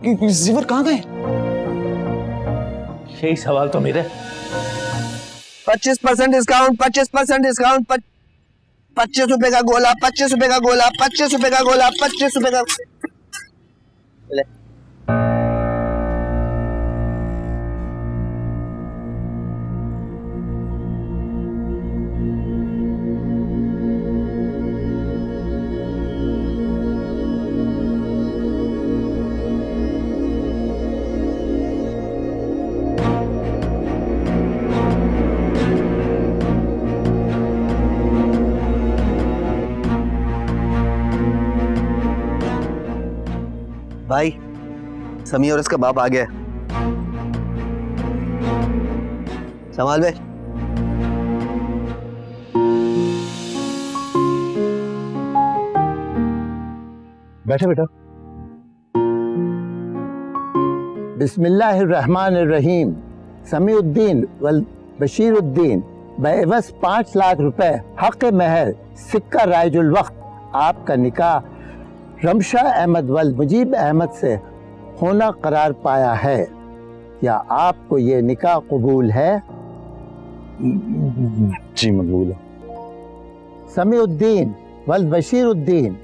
Receiver कहाँ गए? यही सवाल तो मेरे। 25% डिस्काउंट, 25% डिस्काउंट, 25 रुपए का गोला, 25 रुपए का गोला, 25 रुपए का गोला, 25 रुपए का। ले। भाई समी और इसका बाप आ गया। संभाल बे। बैठे बेटा। बिस्मिल्लाहिर्रहमानिर्रहीम। समीउद्दीन वल बशीरुद्दीन बेवस 5 लाख रुपए हक महर सिक्का राइजुल वक्त आपका निकाह रमशा अहमद वल मुजीब अहमद से होना करार पाया है। क्या आपको ये निकाह कबूल है? जी मकबूल है। समीउद्दीन वल बशीरुद्दीन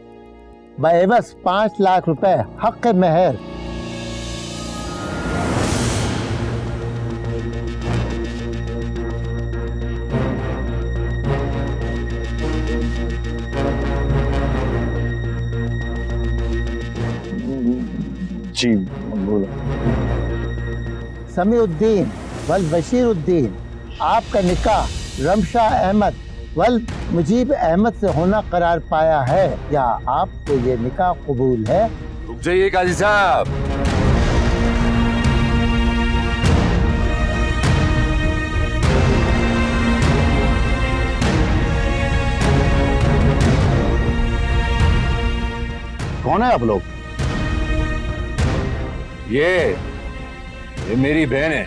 बेवस 5 लाख रुपए हक महर जी मकबूल है। समीउद्दीन वल बशीरुद्दीन आपका निकाह रमशा अहमद वल मुजीब अहमद से होना करार पाया है। क्या आपको ये निकाह कबूल है? रुक जाइए काजी साहब। कौन है आप लोग? ये मेरी बहन है।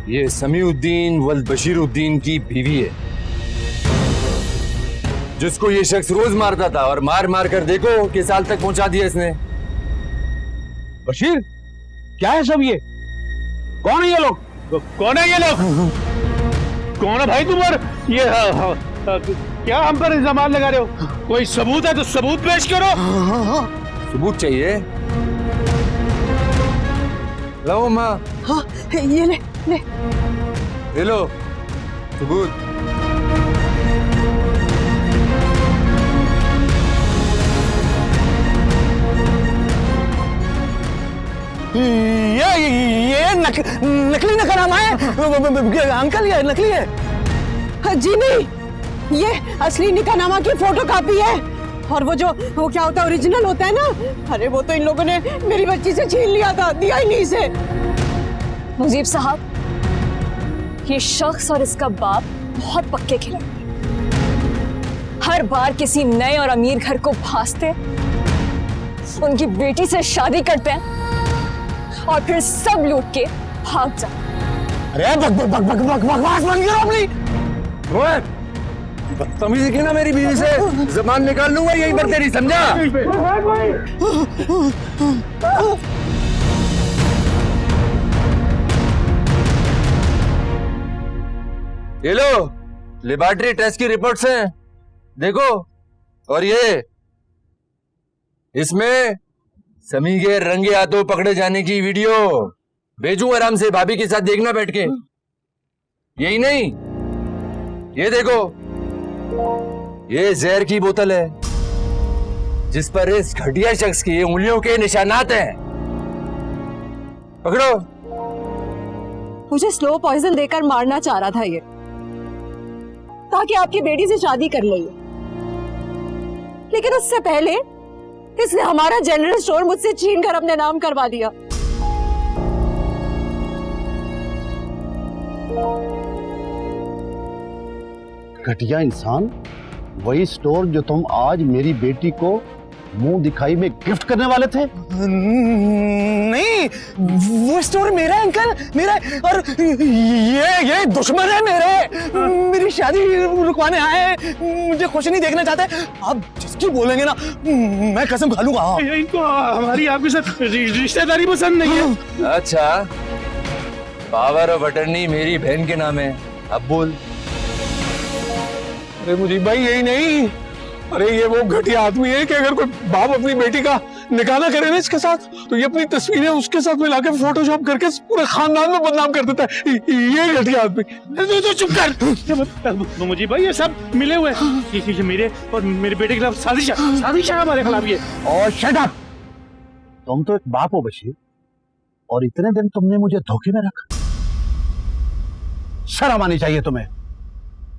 ये समीउद्दीन वल बशीरुद्दीन की बीवी है, जिसको ये शख्स रोज मारता था और मार मार कर देखो किस हाल तक पहुंचा दिया इसने। बशीर, क्या है सब ये? कौन है ये लोग? कौन है ये लोग? कौन है भाई तुम? और ये क्या हम पर इल्जाम लगा रहे हो? कोई सबूत है तो सबूत पेश करो। सबूत चाहिए? लो माँ। हाँ, ये ले ले। ले लो सबूत। ये नकली नकारामा है अंकल, ये नकली है। जी नहीं, ये असली निकाहनामा की फोटो कॉपी है। और वो क्या होता है, ओरिजिनल होता है ना। अरे वो तो इन लोगों ने मेरी बच्ची से छीन लिया था, दिया ही नहीं इसे। मुजीब साहब, ये शख्स और इसका बाप बहुत पक्के खिलाड़ी हैं। हर बार किसी नए और अमीर घर को भांसते, उनकी बेटी से शादी करते हैं और फिर सब लूट के भाग जाते। अरे बकवास बंद करो अपनी। बदतमीजी की ना मेरी बीवी से, जबान निकाल लूंगा यहीं पर तेरी, समझा? ये लो लेबोरेटरी टेस्ट की रिपोर्ट्स हैं, देखो। और ये इसमें समी के रंगे हाथों पकड़े जाने की वीडियो भेजूं आराम से, भाभी के साथ देखना बैठ के। यही नहीं, ये देखो, ये जहर की बोतल है जिस पर इस घटिया शख्स की उंगलियों के निशानात हैं। पकड़ो। मुझे स्लो पॉइजन देकर मारना चाह रहा था ये, ताकि आपकी बेटी से शादी कर ले। लेकिन उससे पहले इसने हमारा जनरल स्टोर मुझसे छीन कर अपने नाम करवा दिया। घटिया इंसान, वही स्टोर जो तुम आज मेरी बेटी को मुंह दिखाई में गिफ्ट करने वाले थे? नहीं, वो स्टोर मेरा है अंकल, मेरा। और ये दुश्मन है मेरे, मेरी शादी रुकवाने आए हैं, मुझे खुश नहीं देखना चाहते। अब जिस सच्ची बोलेंगे ना, मैं कसम खा लूंगा। इनको हमारी आपके साथ रिश्तेदारी पसंद नहीं है। अच्छा, पावर ऑफ अटर्नी मेरी बहन के नाम है, अब बोल। अरे मुजीब भाई यही नहीं, अरे ये वो घटिया आदमी है कि अगर कोई बाप अपनी बेटी का निकाह ना करे ना इसके साथ, तो ये अपनी तस्वीरें उसके साथ मिलाकर फोटोशॉप करके पूरे खानदान में बदनाम कर देता है। ये घटिया आदमी। तो चुप कर मुजीब भाई, ये सब मिले हुए हैं। ये मेरे और मेरे बेटे के खिलाफ साजिश है हमारे खिलाफ ये। और शट अप, तुम तो एक बाप हो बशीर, और इतने दिन तुमने मुझे धोखे में रखा। शर्म आनी चाहिए तुम्हें।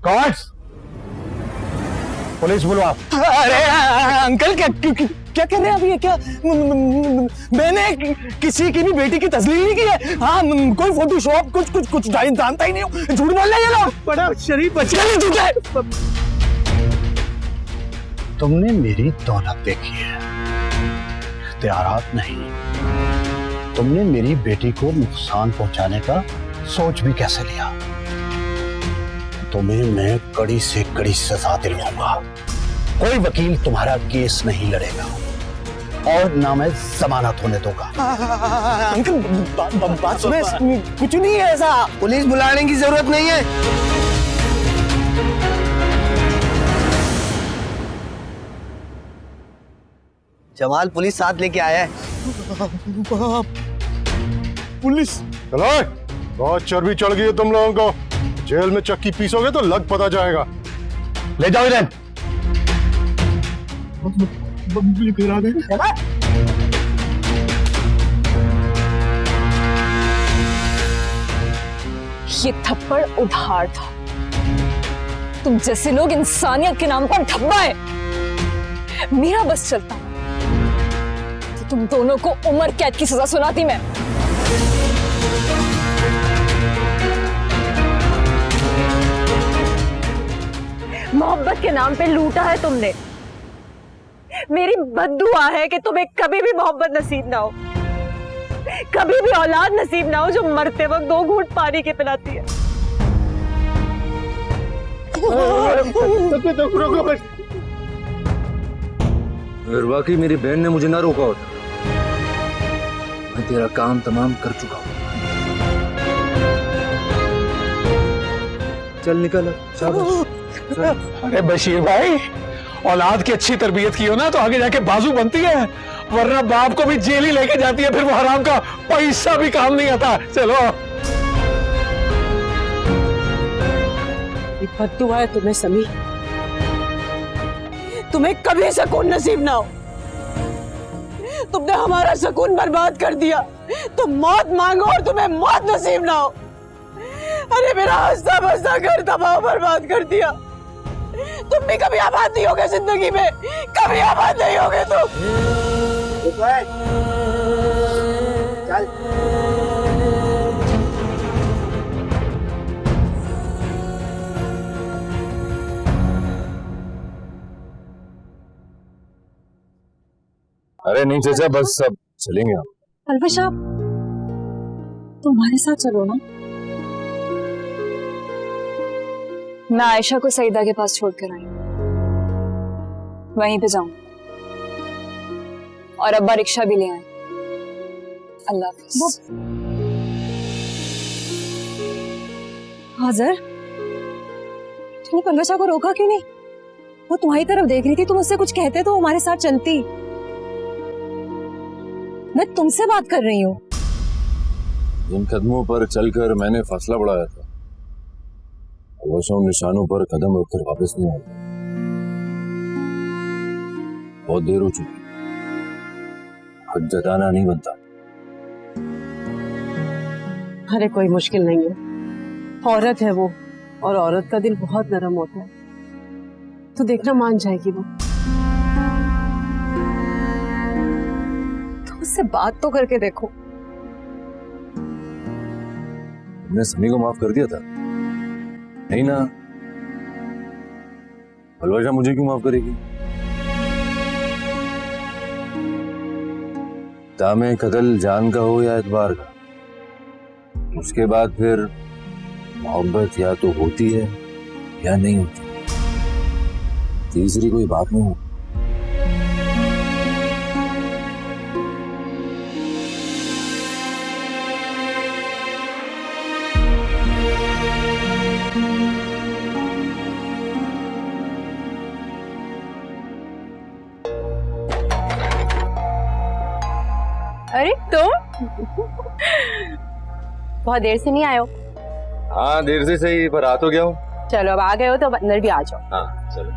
कॉर्ड्स, पुलिस बुलाओ आप। अरे अंकल क्या कर रहे हैं आप? ये क्या, मैंने किसी की भी बेटी की तस्लीम नहीं की है। हाँ, कोई फोटोशॉप कुछ जानता ही नहीं हूँ। झूठ बोल रहे हैं ये लोग। बड़ा शरीफ बच्चा नहीं झूठ है। तुमने मेरी दौलत देखी है, इख्तियारात नहीं। तुमने मेरी बेटी को नुकसान पहुंचाने का सोच भी कैसे लिया? तुम्हें मैं कड़ी से कड़ी सजा दिलवाऊंगा। कोई वकील तुम्हारा केस नहीं लड़ेगा और ना मैं जमानत होने दूंगा। अंकल बात सुने, कुछ नहीं है ऐसा। पुलिस बुलाने की जरूरत नहीं है। जमाल पुलिस साथ लेके आया है। पुलिस? चलो, बहुत चर्बी चढ़ गई है तुम लोगों को। जेल में चक्की पीसोगे तो लग पता जाएगा। ले जाओ इधर। ये थप्पड़ उधार था। तुम जैसे लोग इंसानियत के नाम पर धब्बा है। मेरा बस चलता तो तुम दोनों को उम्र कैद की सजा सुनाती मैं। मोहब्बत के नाम पे लूटा है तुमने। मेरी बद्दुआ है कि तुम्हें कभी भी मोहब्बत नसीब ना हो, कभी भी औलाद नसीब ना हो जो मरते वक्त 2 घूंट पानी के पिलाती है। अगर वाकई मेरी बहन ने मुझे ना रोका होता, मैं तेरा काम तमाम कर चुका हूं। चल निकल। अरे बशीर भाई, औलाद की अच्छी तरबियत की हो ना तो आगे जाके बाजू बनती है, वरना बाप को भी जेल ही लेके जाती है, फिर वो हराम का पैसा भी काम नहीं आता। चलो। बद्दुआ है तुम्हें समी, तुम्हें कभी सुकून नसीब ना हो। तुमने हमारा सुकून बर्बाद कर दिया। तुम मौत मांगो और तुम्हें मौत नसीब ना हो। अरे मेरा हंसता बसता घर तबाह बर्बाद कर दिया। तुम भी कभी आबाद नहीं होगे जिंदगी में, कभी आबाद नहीं होगे तुम। चल। अरे नहीं चाचा, बस अब चलेंगे हम। अलविश आप तुम्हारे साथ चलो ना। मैं आयशा को सईदा के पास छोड़कर आई, वहीं पे जाऊं और अब्बा रिक्शा भी ले आए। अल्लाह हाफ़िज़। हाज़र, तुमने पलवशा को रोका क्यों नहीं? वो तुम्हारी तरफ देख रही थी, तुम उससे कुछ कहते तो हमारे साथ चलती। मैं तुमसे बात कर रही हूँ। इन कदमों पर चलकर मैंने फैसला बढ़ाया था, अवश्य उन निशानों पर कदम रखकर वापस नहीं आऊंगा। बहुत देर हो चुकी, हद जताना नहीं बनता। अरे कोई मुश्किल नहीं है, औरत है वो, और औरत का दिल बहुत नरम होता है, तो देखना मान जाएगी वो। तो उससे बात तो करके देखो। तुमने समी को माफ कर दिया था? नहीं ना, अलवजा मुझे क्यों माफ करेगी? दामे कत्ल जान का हो या एतबार का, उसके बाद फिर मोहब्बत या तो होती है या नहीं होती, तीसरी कोई बात नहीं होती। अरे तुम बहुत देर से नहीं आए हो। हाँ देर से सही, पर आ तो गया हूँ। चलो अब आ गए हो तो अब अंदर भी आ जाओ। हाँ चलो।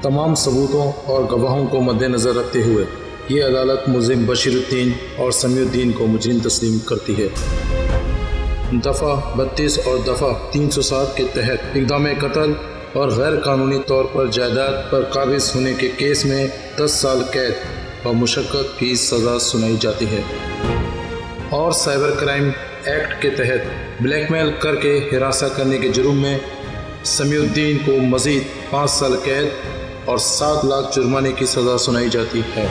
तमाम सबूतों और गवाहों को मद्देनज़र रखते हुए ये अदालत मुलजिम बशीरुद्दीन और समीउद्दीन को मुजरिम तस्लीम करती है। दफ़ा 32 और दफ़ा 307 के तहत इक़दाम कत्ल और गैर कानूनी तौर पर जायदाद पर काबिज़ होने के केस में 10 साल कैद और मुशक्क़त की सज़ा सुनाई जाती है। और साइबर क्राइम एक्ट के तहत ब्लैकमेल करके हिरासत करने के जुर्म में समीउद्दीन को मज़ीद 5 साल कैद और 7 लाख जुर्माने की सज़ा सुनाई जाती है।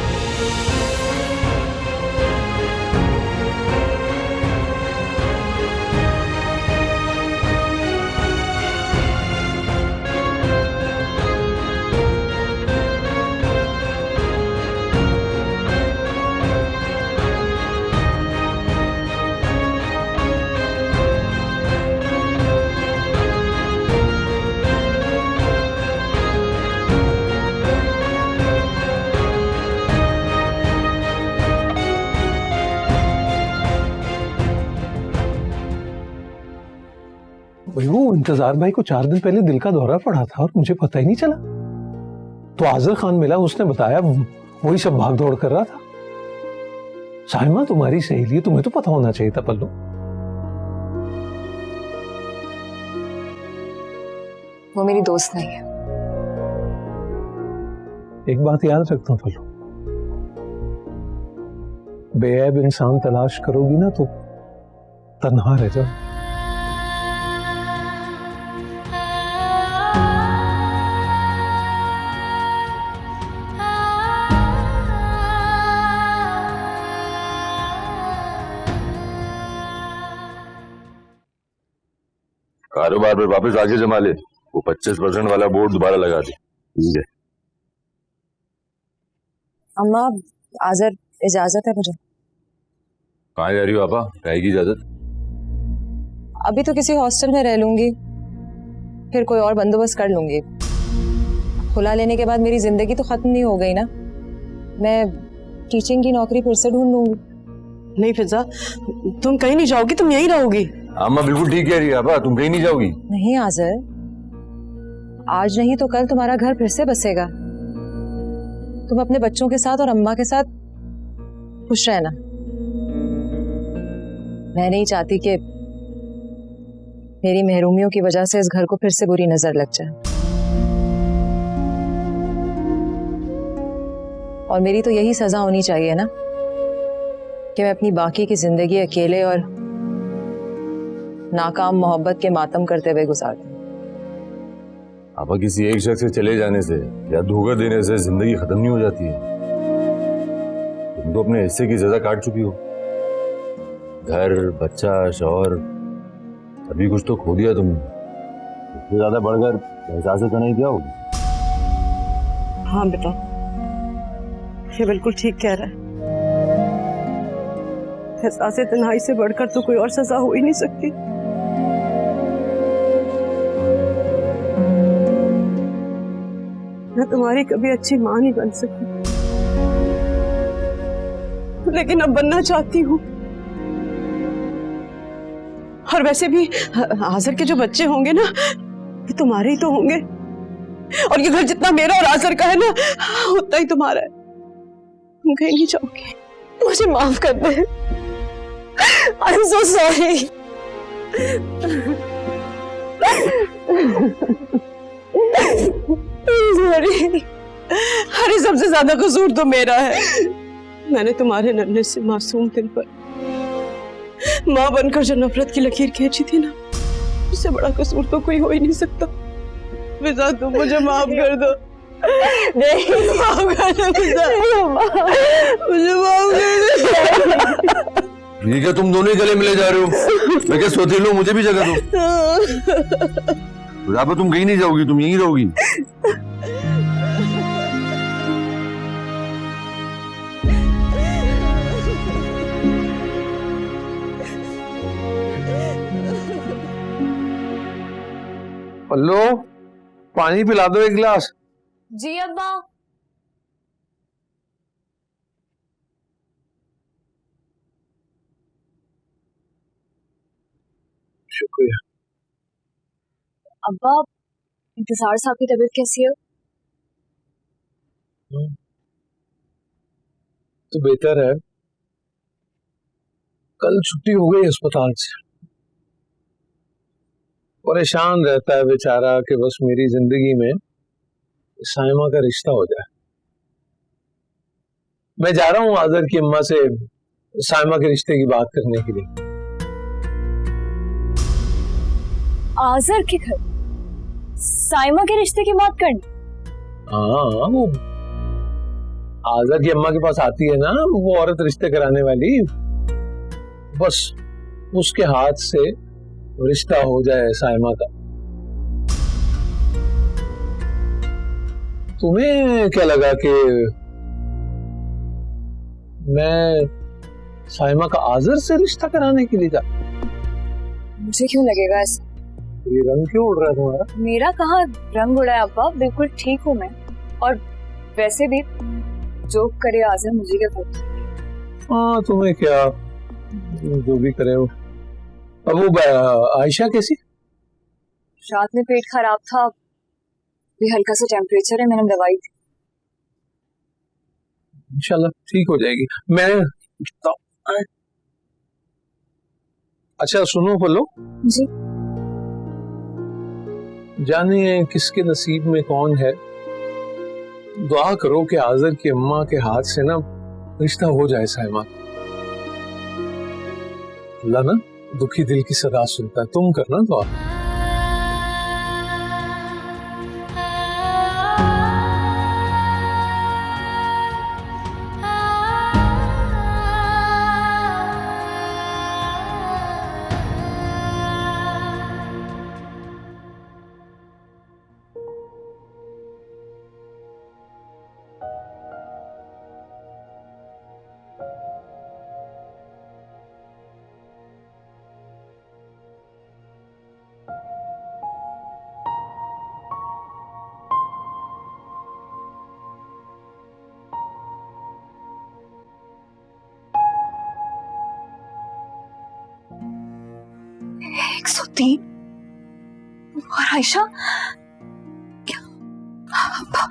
भाई वो इंतजार भाई को 4 दिन पहले दिल का दौरा पड़ा था और मुझे पता ही नहीं चला। तो आज़र खान मिला, उसने बताया, वही सब भाग दौड़ कर रहा था। साइमा तुम्हारी सहेली है, तुम्हें तो पता होना चाहिए था पल्लू। वो मेरी दोस्त नहीं है। एक बात याद रखता हूँ पल्लू, बेऐब इंसान तलाश करोगी ना तो तन्हा रह जाओ। कारोबार पर वापस आगे जमा ले, वो 25% वाला बोर्ड दोबारा लगा दे। ठीक है। अम्मा आज़र इजाजत है मुझे। कहाँ जा रही हो आपा? काहे की इजाजत? अभी तो किसी हॉस्टल में रह लूंगी, फिर कोई और बंदोबस्त कर लूंगी। खुला लेने के बाद मेरी जिंदगी तो खत्म नहीं हो गई ना। मैं टीचिंग की नौकरी फिर से ढूंढ लूंगी। नहीं फिजा, तुम कहीं नहीं जाओगी, तुम यहीं रहोगी। अम्मा बिल्कुल ठीक कह रही है आपा, तुम कहीं नहीं जाओगी। नहीं आज़र, आज नहीं तो कल तुम्हारा घर फिर से बसेगा। तुम अपने बच्चों के साथ और अम्मा के साथ खुश रहना। मैं नहीं चाहती कि मेरी महरूमियों की वजह से इस घर को फिर से बुरी नजर लग जाए। और मेरी तो यही सजा होनी चाहिए ना कि मैं अपनी बाकी की जिंदगी अकेले और नाकाम मोहब्बत के मातम करते हुए गुजार दूं। आपा किसी एक शख्स से चले जाने से या धोखा देने से जिंदगी खत्म नहीं हो जाती है। तुम तो अपने हिस्से की सजा काट चुकी हो। घर, बच्चा, शौहर, अभी कुछ तो खो दिया तुमने। इससे ज्यादा बढ़कर एहसास तो नहीं किया होगा। हाँ बेटा, ये बिल्कुल ठीक कह रहा है। एहसास तन्हाई से बढ़कर तो कोई और सजा हो ही नहीं सकती। मैं तुम्हारी कभी अच्छी मां नहीं बन सकी, लेकिन अब बनना चाहती हूँ। और वैसे भी आज़र के जो बच्चे होंगे ना, ये तुम्हारे ही तो होंगे। और ये घर जितना मेरा और आज़र का है ना, उतना ही तुम्हारा है। तुम कहीं नहीं जाओगे। मुझे माफ कर दे। I am so sorry. अरे सबसे ज्यादा कसूर तो मेरा है। मैंने तुम्हारे नन्हे से मासूम दिल पर माँ बनकर जो नफरत की लकीर खींची थी ना, उससे बड़ा कसूर तो कोई हो ही नहीं सकता। फिजा तुम मुझे माफ कर दो। नहीं माफ कर दो फिजा, मुझे माफ कर दो। ये क्या तुम दोनों ही गले मिले जा रहे हो? मैं क्या सोती लो, मुझे भी जगह दो। खुदा तुम कहीं नहीं जाओगी, तुम यहीं रहोगी। पल्लो, पानी पिला दो एक गिलास। जी अब्बा। शुक्रिया। अब्बा, इंतजार साहब की तबीयत कैसी है? तो बेहतर है। कल छुट्टी हो गई अस्पताल से। परेशान रहता है बेचारा कि बस मेरी जिंदगी में साइमा का रिश्ता हो जाए। मैं जा रहा हूं आदर की अम्मा से साइमा के रिश्ते की बात करने के लिए। आजर के घर साइमा के रिश्ते की बात करनी? हाँ, वो आजर की अम्मा के पास आती है ना, वो औरत रिश्ते कराने वाली, बस उसके हाथ से रिश्ता हो जाए साइमा का। तुम्हें क्या लगा कि मैं साइमा का आजर से रिश्ता कराने के लिए जा? मुझे क्यों लगेगा ऐसा? ये रंग क्यों उड़ रहा है तुम्हारा? मेरा कहाँ रंग उड़ा है अब्बा, बिल्कुल ठीक हूँ मैं। और वैसे भी जो करे आजर मुझे क्या पता। हाँ, तुम्हें क्या, जो भी करे हो। अब वो आयशा कैसी? रात में पेट खराब था, भी हल्का सा टेम्परेचर है, मैंने दवाई दी। इंशाल्लाह ठीक हो जाएगी। मैं अच्छा सुनो पल्लो जी। जानिए किसके नसीब में कौन है, दुआ करो कि आजर की अम्मा के हाथ से ना रिश्ता हो जाए साइमा। अल्लाह ना दुखी दिल की सदा सुनता है, तुम करना दुआ। और आयशा क्या? अब्बा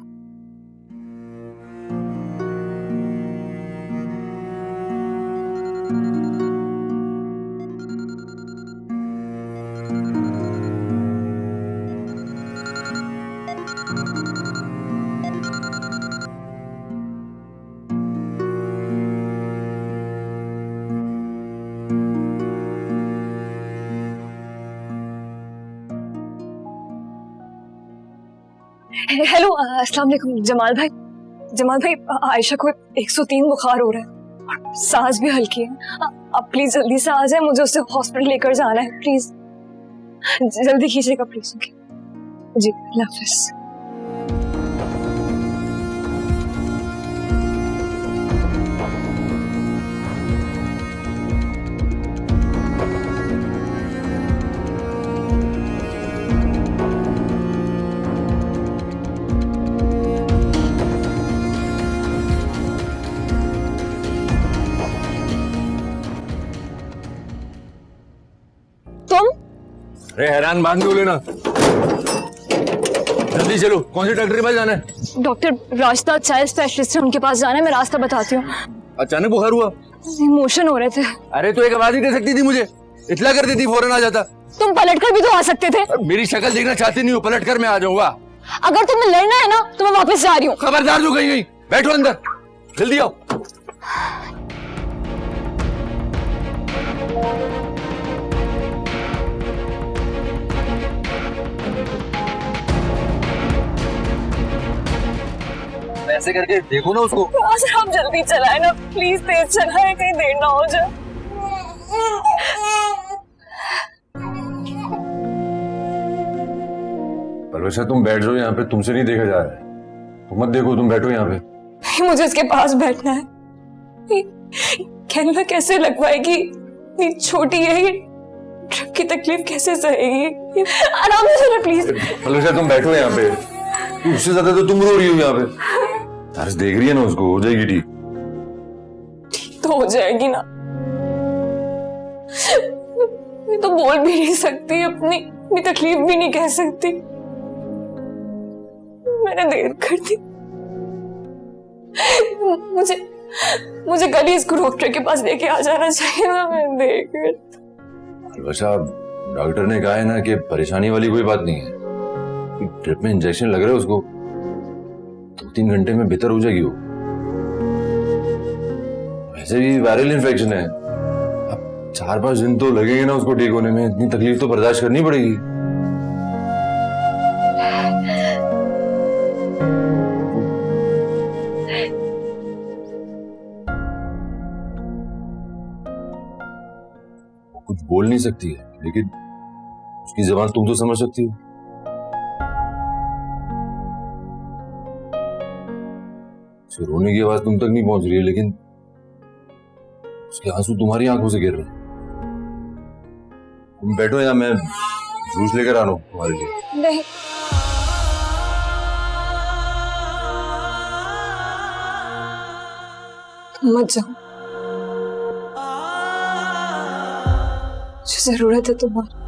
हेलो, अस्सलाम वालेकुम जमाल भाई। जमाल भाई, आयशा को 103 बुखार हो रहा है और सांस भी हल्की है। आप प्लीज जल्दी से आ जाए, मुझे उसे हॉस्पिटल लेकर जाना है। प्लीज जल्दी कीजिएगा प्लीज। जी अल्लाह हाफिज। अरे हैरान बांध दो लेना, जल्दी चलो। कौन सी डॉक्टर के पास जाना है? डॉक्टर रास्ता चाइल्ड स्पेशलिस्ट है, उनके पास जाना है। मैं रास्ता बताती हूँ। अचानक बुखार हुआ? इमोशन हो रहे थे। अरे तो एक आवाज ही कर सकती थी, मुझे इतला कर देती, फौरन आ जाता। तुम पलटकर भी तो आ सकते थे। मेरी शक्ल देखना चाहती नहीं हो, पलट कर मैं आ जाऊंगा। अगर तुम्हें लड़ना है ना तो मैं वापस जा रही हूँ। खबरदार जो कहीं गई, बैठो अंदर, जल्दी आओ। ऐसे करके देखो ना उसको। सर आप जल्दी चलाए ना प्लीज, तेज चलाए, कहीं देर ना हो जाए। परवैसा तुम बैठ जाओ यहाँ पे, तुमसे नहीं देखा जा रहा है। तुम मत देखो, तुम बैठो यहाँ पे। नहीं, मुझे इसके पास बैठना है। कहना कैसे लगवाएगी, इतनी छोटी है ये, ट्रिप की तकलीफ कैसे सहेगी। आराम से चलो प्लीज। परवैसा तुम बैठो यहाँ पे, उससे ज्यादा तो तुम रो रही हो यहाँ पे। हर्ष देख रही है ना उसको, हो जाएगी ठीक। तो हो जाएगी ना। मैं तो बोल भी नहीं सकती, अपनी तकलीफ भी नहीं कह सकती। मैंने देर कर दी। मुझे कल ही इसको डॉक्टर के पास लेके आ जाना चाहिए था। मैं देर कर। वैसा डॉक्टर ने कहा है ना कि परेशानी वाली कोई बात नहीं है। ड्रिप में इंजेक्शन लग रहा है उसको, 2-3 घंटे में बेहतर हो जाएगी वो। वैसे भी वायरल इन्फेक्शन है, अब 4-5 दिन तो लगेंगे ना उसको ठीक होने में। इतनी तकलीफ तो बर्दाश्त करनी पड़ेगी। कुछ बोल नहीं सकती है, लेकिन उसकी जबान तुम तो समझ सकती हो। उसे रोने की आवाज तुम तक नहीं पहुंच रही है, लेकिन उसके आंसू तुम्हारी आंखों से गिर रहे हैं। तुम बैठो या मैं जूस लेकर आ रहा हूं तुम्हारे लिए। नहीं, मत जाओ, मुझे जरूरत है तुम्हारी।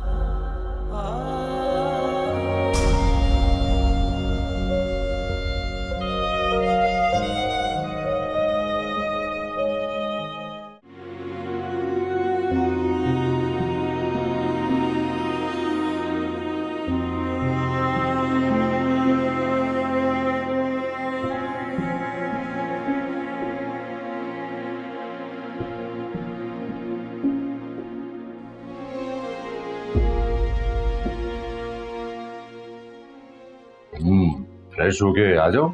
फ्रेश होके आ जाओ,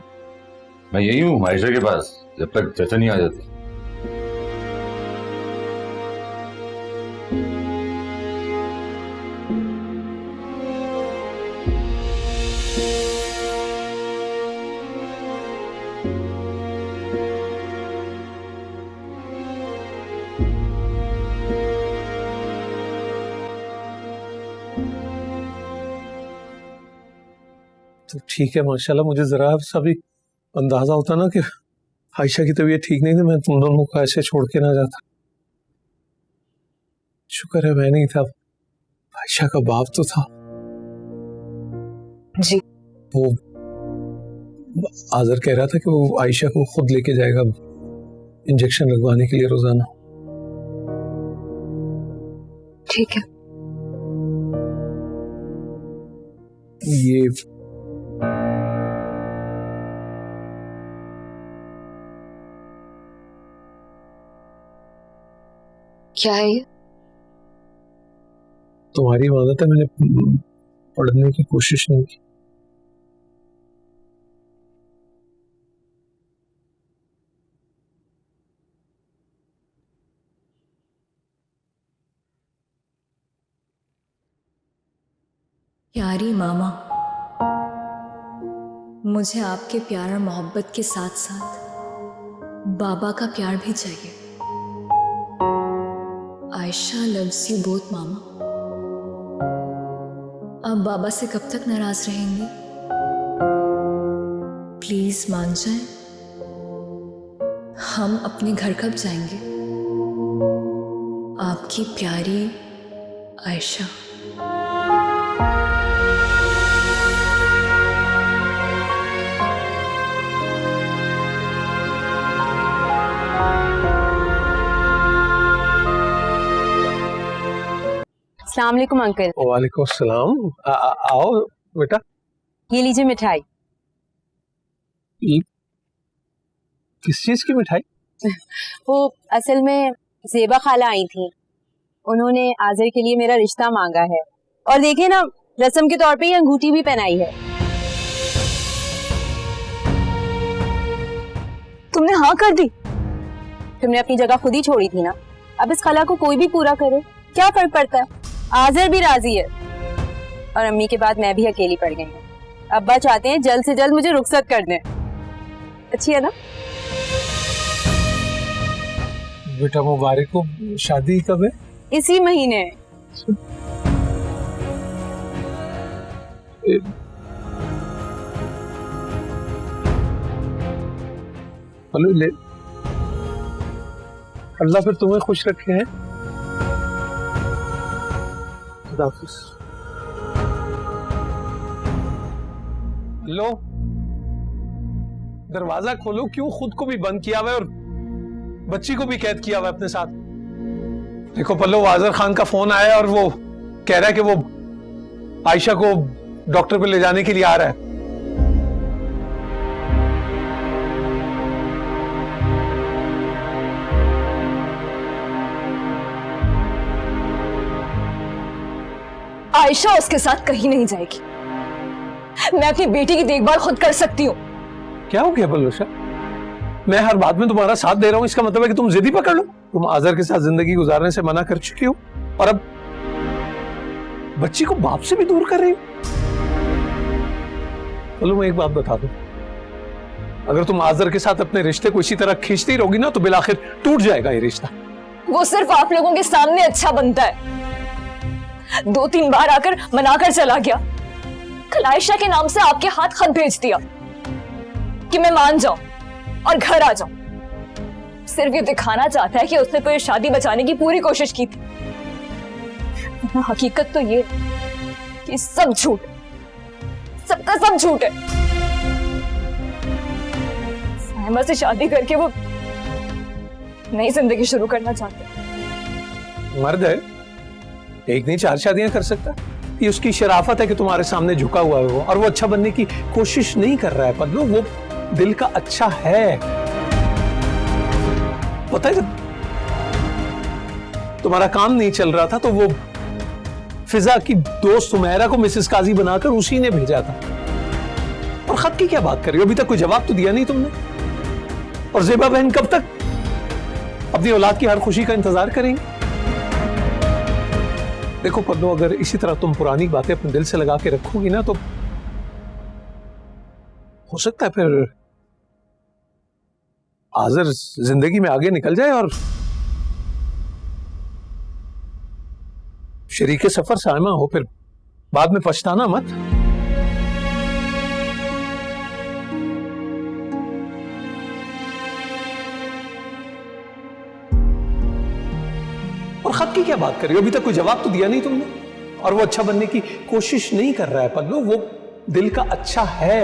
मैं यही हूँ आयशा के पास, जब तक चाचा नहीं आ जाते। तो ठीक है माशाल्लाह। मुझे जरा सा भी अंदाजा होता ना कि आयशा की तबीयत ठीक नहीं थी, मैं तुम दोनों को ऐसे छोड़ के ना जाता। शुक्र है मैं नहीं था, आयशा का बाप तो था जी। वो आजर कह रहा था कि वो आयशा को खुद लेके जाएगा इंजेक्शन लगवाने के लिए रोजाना। ठीक है। ये क्या है ये? तुम्हारी इबादत है, मैंने पढ़ने की कोशिश नहीं की। प्यारी मामा, मुझे आपके प्यार और मोहब्बत के साथ साथ बाबा का प्यार भी चाहिए। आयशा लव्स यू बोथ मामा। आप बाबा से कब तक नाराज रहेंगी? प्लीज मान जाएं। हम अपने घर कब जाएंगे? आपकी प्यारी आयशा। अस्सलाम वालेकुम अंकल। वालेकुम सलाम। आओ बेटा। ये लीजिए मिठाई। किस चीज की मिठाई? वो असल में ज़ेबा खाला आई थी, उन्होंने आज़र के लिए मेरा रिश्ता मांगा है, और देखिए ना रस्म के तौर पे ये अंगूठी भी पहनाई है। तुमने हाँ कर दी? तुमने अपनी जगह खुद ही छोड़ी थी ना, अब इस खला को कोई भी पूरा करे, क्या फर्क पड़ता है? आजर भी राजी है और अम्मी के बाद मैं भी अकेली पड़ गई हूँ। अब्बा चाहते हैं जल्द से जल्द मुझे रुखसत कर दें। अच्छी है ना? बेटा मुबारक हो, शादी कब है? इसी महीने। हेलो ले, अल्लाह फिर तुम्हें खुश रखे हैं। खुदा हाफिज। लो दरवाजा खोलो, क्यों खुद को भी बंद किया हुआ है और बच्ची को भी कैद किया हुआ है अपने साथ? देखो पल्लो, आजर खान का फोन आया और वो कह रहा है कि वो आयशा को डॉक्टर पे ले जाने के लिए आ रहा है। आयशा उसके साथ कहीं नहीं जाएगी। मैं अपनी बेटी की देखभाल खुद कर सकती हूँ। क्या हो गया बल्लोशा? मैं हर बात में तुम्हारा साथ दे रहा हूं, इसका मतलब है कि तुम जिद ही पकड़ लो। तुम आजर के साथ जिंदगी गुजारने से मना कर चुकी हो और अब बच्ची को बाप से भी दूर कर रही हो। चलो मैं एक बात बता दूं, अगर तुम आजर के साथ अपने रिश्ते को इसी तरह खींचती रहोगी ना तो बिलाखिर टूट जाएगा ये रिश्ता। वो सिर्फ आप लोगों के सामने अच्छा बनता है। 2-3 बार आकर मनाकर चला गया, कल आयशा के नाम से आपके हाथ खत भेज दिया कि मैं मान जाऊं और घर आ जाऊं। सिर्फ ये दिखाना चाहता है कि उसने तो ये शादी बचाने की पूरी कोशिश की थी। हकीकत तो ये कि सब झूठ, सबका सब झूठ है। साइमा से शादी करके वो नई जिंदगी शुरू करना चाहते हैं। मर्द है, एक नहीं 4 शादियां कर सकता। ये उसकी शराफत है कि तुम्हारे सामने झुका हुआ है वो, और वो अच्छा बनने की कोशिश नहीं कर रहा है पल्लू, वो दिल का अच्छा है। पता है जब तुम्हारा काम नहीं चल रहा था तो वो फिजा की दोस्त सुमेरा को मिसेस काजी बनाकर उसी ने भेजा था। और खत की क्या बात कर रही हो? अभी तक कोई जवाब तो दिया नहीं तुमने। और ज़ेबा बहन कब तक अपनी औलाद की हर खुशी का इंतजार करेंगे? देखो पल्लू, अगर इसी तरह तुम पुरानी बातें अपने दिल से लगा के रखोगी ना तो हो सकता है फिर आजर जिंदगी में आगे निकल जाए और शरीके सफर साइमा हो, फिर बाद में पछताना मत। और खत की क्या बात कर रही हो? अभी तक कोई जवाब तो दिया नहीं तुमने। और वो अच्छा बनने की कोशिश नहीं कर रहा है पल्लू, वो दिल का अच्छा है।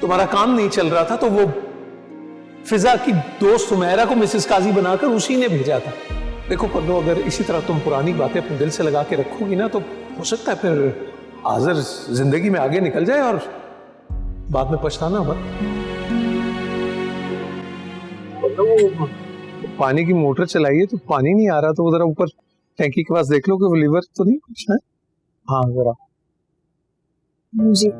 तुम्हारा काम नहीं चल रहा था तो वो फिजा की दोस्त सुमेरा को मिसेस काजी बनाकर उसी ने भेजा था। देखो पल्लू, अगर इसी तरह तुम पुरानी बातें अपने दिल से लगा के रखोगी ना तो हो सकता है फिर आजर जिंदगी में आगे निकल जाए और बाद में पछताना मत। पानी की मोटर चलाइए तो पानी नहीं आ रहा, तो जरा ऊपर टैंकी के पास देख लो कि वो लीवर तो नहीं कुछ है। हाँ जरा जी।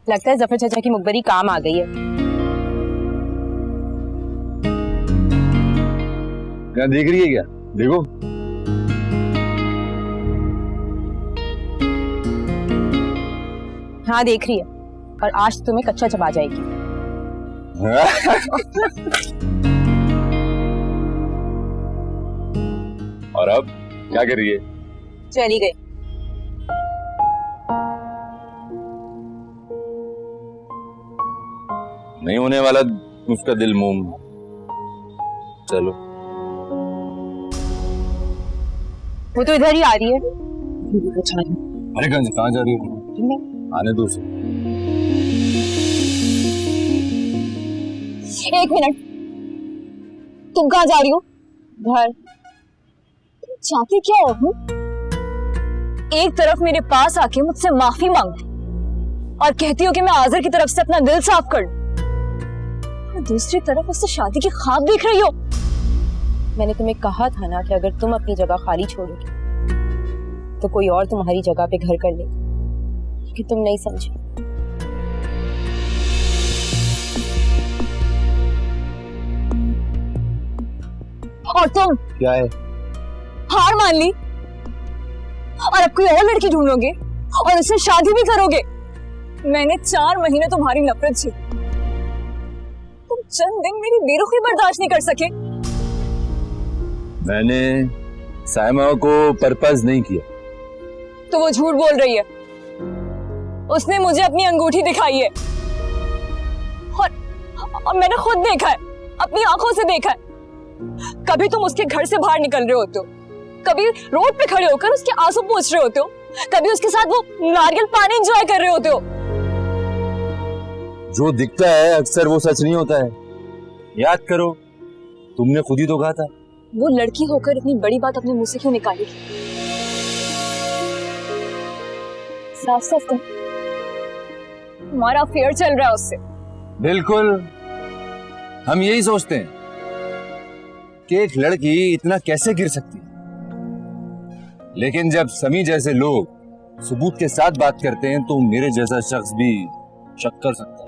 लगता है जफर चाचा की मुखबरी काम आ गई है। क्या देख रही है? क्या देखो? हाँ देख रही है, और आज तुम्हें कच्चा चबा जाएगी। और अब क्या कर रही है? चली गई। नहीं होने वाला उसका दिल मोम। चलो, वो तो इधर ही आ रही है। अरे कहाँ जा रही हो? आने दो उसे। एक मिनट, तुम कहाँ जा रही हो? घर। तुम चाहती क्या हो? एक तरफ मेरे पास आके मुझसे माफी मांगती और कहती हो कि मैं आज़र की तरफ से अपना दिल साफ कर लूं, और दूसरी तरफ उससे शादी के ख्वाब देख रही हो। मैंने तुम्हें कहा था ना कि अगर तुम अपनी जगह खाली छोड़ोगी तो कोई और तुम्हारी जगह पे घर कर लेगा, कि तुम नहीं समझी। और तुम क्या है? हार मान ली और अब कोई और लड़की ढूंढोगे और उससे शादी भी करोगे। मैंने 4 महीने तुम्हारी नफरत झेली, तुम चंद दिन मेरी बेरुखी बर्दाश्त नहीं कर सके। मैंने साइमा को परपज नहीं किया। तो वो झूठ बोल रही है। उसने मुझे अपनी अंगूठी दिखाई है और मैंने खुद देखा है, अपनी आंखों से देखा है। कभी तुम उसके घर से बाहर निकल रहे होते हो, कभी रोड पे खड़े होकर उसके आंसू पोंछ रहे होते हो, कभी उसके साथ वो नारियल पानी एंजॉय कर रहे होते हो। जो दिखता है अक्सर वो सच नहीं होता है। याद करो, तुमने खुद ही तो कहा था। वो लड़की होकर इतनी बड़ी बात अपने मुंह से क्यों निकाली? साफ साफ कहो, तुम्हारा अफेयर चल रहा है उससे। बिल्कुल, हम यही सोचते हैं कि एक लड़की इतना कैसे गिर सकती है, लेकिन जब समी जैसे लोग सबूत के साथ बात करते हैं तो मेरे जैसा शख्स भी शक कर सकता है।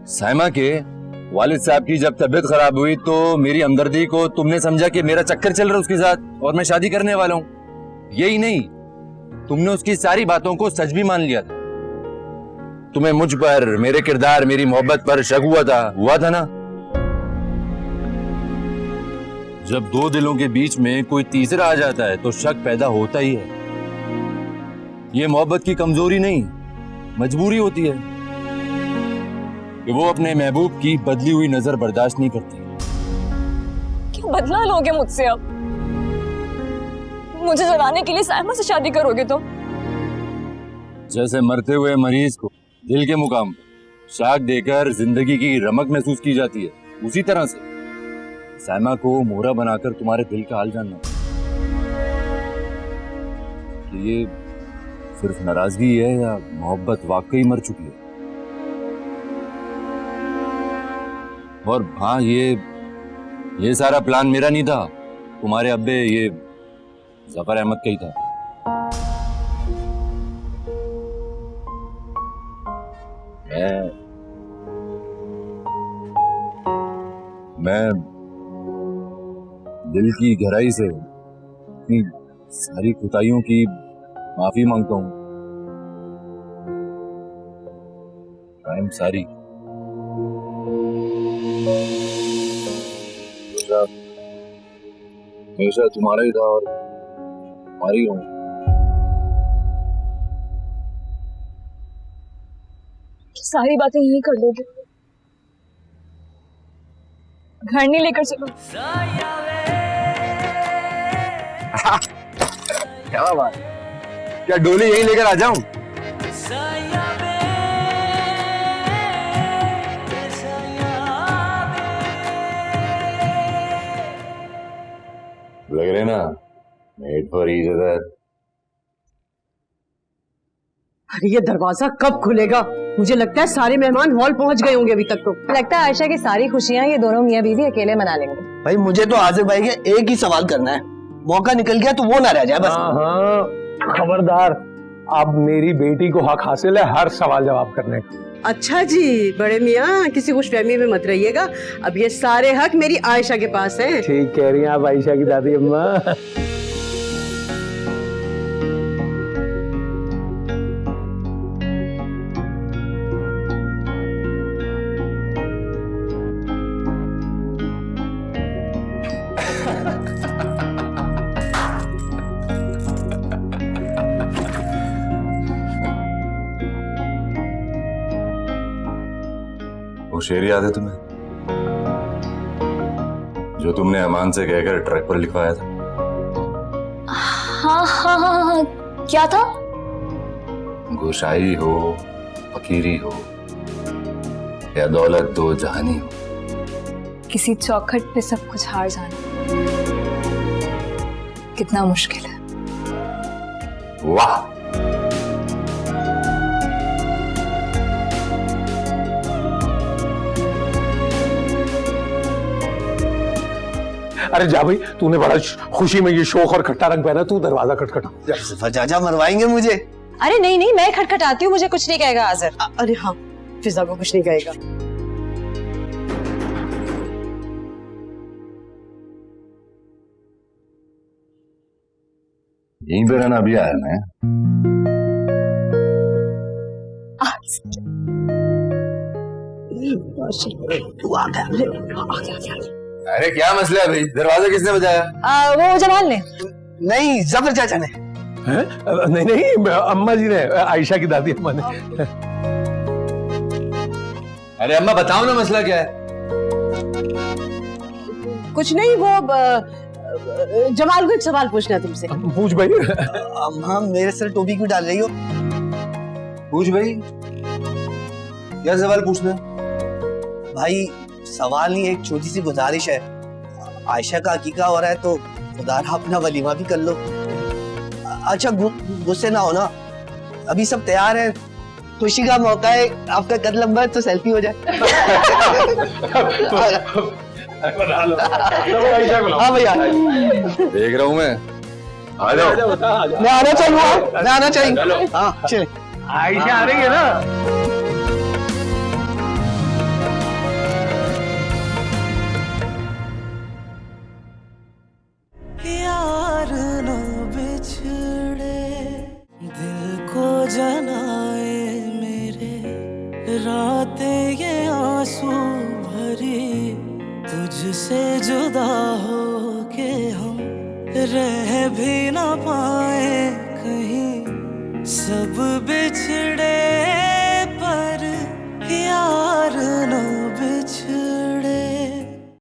साइमा के वालिद साहब की जब तबीयत खराब हुई तो मेरी हमदर्दी को तुमने समझा कि मेरा चक्कर चल रहा है उसके साथ और मैं शादी करने वाला हूं। यही नहीं, तुमने उसकी सारी बातों को सच भी मान लिया था। तुम्हें मुझ पर, मेरे किरदार, मेरी मोहब्बत पर शक हुआ था ना? जब दो दिलों के बीच में कोई तीसरा आ जाता है तो शक पैदा होता ही है। ये मोहब्बत की कमजोरी नहीं, मजबूरी होती है कि वो अपने महबूब की बदली हुई नजर बर्दाश्त नहीं करती। क्यों बदला लोगे मुझसे? अब मुझे जलाने के लिए साइमा से शादी करोगे तो? जैसे मरते हुए मरीज को दिल के मुकाम पर शाख देकर जिंदगी की रमक महसूस की जाती है, उसी तरह से साइमा को मोहरा बनाकर तुम्हारे दिल का हाल जानना कि ये सिर्फ नाराजगी है या मोहब्बत वाकई मर चुकी है। और हाँ, ये सारा प्लान मेरा नहीं था, तुम्हारे अब्बे ये जफर अहमद का ही था। मैं दिल की गहराई से अपनी सारी कोताहियों की माफी मांगता हूँ। I am sorry. हमेशा तुम्हारा ही था और तुम्हारी हूँ। सारी बातें यही कर लोगे? घर नहीं लेकर चलो? क्या बात, क्या डोली यही लेकर आ जाऊं? लग रहे ना मेड फॉर ईच अदर। अरे ये दरवाजा कब खुलेगा? मुझे लगता है सारे मेहमान हॉल पहुंच गए होंगे अभी तक तो। लगता है आयशा की सारी खुशियां ये दोनों मियां बीवी अकेले मना लेंगे। भाई मुझे तो आज़िर भाई के एक ही सवाल करना है, मौका निकल गया तो वो ना रह जाए बस। हाँ, खबरदार, अब मेरी बेटी को हक हासिल है हर सवाल जवाब करने का। अच्छा जी बड़े मियाँ, किसी खुशफहमी में मत रहिएगा, अब ये सारे हक मेरी आयशा के पास हैं। ठीक कह रही हैं आप आयशा की दादी अम्मा। वो शेर याद है तुम्हें जो तुमने अमान से कहकर ट्रक पर लिखवाया था? हाँ हाँ हाँ, क्या था? गोशाई हो, फकीरी हो, या दौलत दो जहानी हो। किसी चौखट पे सब कुछ हार जाना कितना मुश्किल है। वाह, अरे जा भाई, तूने बड़ा खुशी में ये शोक और खट्टा रंग पहना, तू दरवाजा खटखटा। चाचा मरवाएंगे मुझे। अरे नहीं नहीं, मैं खटखटाती हूँ, मुझे कुछ नहीं कहेगा आजर। अरे हाँ, फिजा को कुछ नहीं कहेगा। यहीं पे रहना अभी आया मैं। तू आ गया। अरे क्या मसला है भाई, दरवाजा किसने बजाया? वो जमाल ने। नहीं, जफर चाचा ने। नहीं नहीं, अम्मा जी ने, आयशा की दादी अम्मा ने। अरे अम्मा बताओ ना मसला क्या है? कुछ नहीं, वो जमाल को एक सवाल पूछना है तुमसे। पूछ भाई। अम्मा मेरे सर टोपी क्यों डाल रही हो? पूछ भाई, क्या सवाल पूछना? भाई सवाल नहीं, एक छोटी सी गुजारिश है। आयशा का अकीका हो रहा है तो खुदारा अपना वलीमा भी कर लो। अच्छा गुस्से ना हो ना, अभी सब तैयार है, खुशी का मौका है, आपका कद लंबा है तो सेल्फी हो जाए। हाँ भैया, देख रहा हूँ मैं। आ जाओ। मैं आना चाहिए, मैं आना चाहिए। हाँ चले। आयशा आ रही है ना? यार ना बिछड़े दिल को जलाए मेरे, रातें ये आंसू भरी तुझसे जुदा हो के हम रह भी ना पाए कहीं, सब बिछड़े